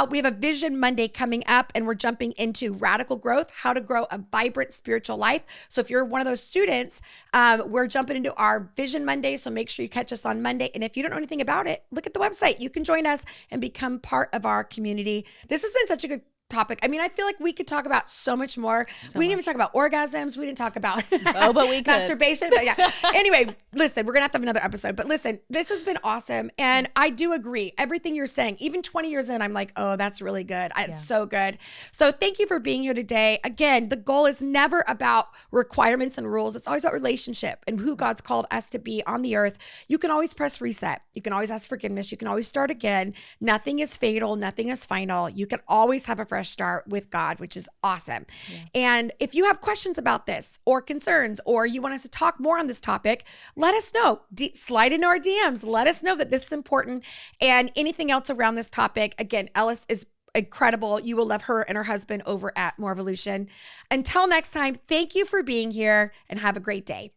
A: we have a Vision Monday coming up, and we're jumping into radical growth, how to grow a vibrant spiritual life. So if you're one of those students, we're jumping into our Vision Monday. So make sure you catch us on Monday. And if you don't know anything about it, look at the website. You can join us and become part of our community. This has been such a good topic. I mean, I feel like we could talk about so much more. We didn't even talk about orgasms. We didn't talk about
B: but we could.
A: Masturbation. But yeah. Anyway, listen, we're going to have another episode. But listen, this has been awesome. And I do agree. Everything you're saying, even 20 years in, I'm like, oh, that's really good. It's so good. So thank you for being here today. Again, the goal is never about requirements and rules. It's always about relationship and who God's called us to be on the earth. You can always press reset. You can always ask forgiveness. You can always start again. Nothing is fatal. Nothing is final. You can always have a fresh start with God, which is awesome. Yeah. And if you have questions about this or concerns, or you want us to talk more on this topic, let us know. Slide into our DMs. Let us know that this is important. And anything else around this topic, again, Ellis is incredible. You will love her and her husband over at More Evolution. Until next time, thank you for being here and have a great day.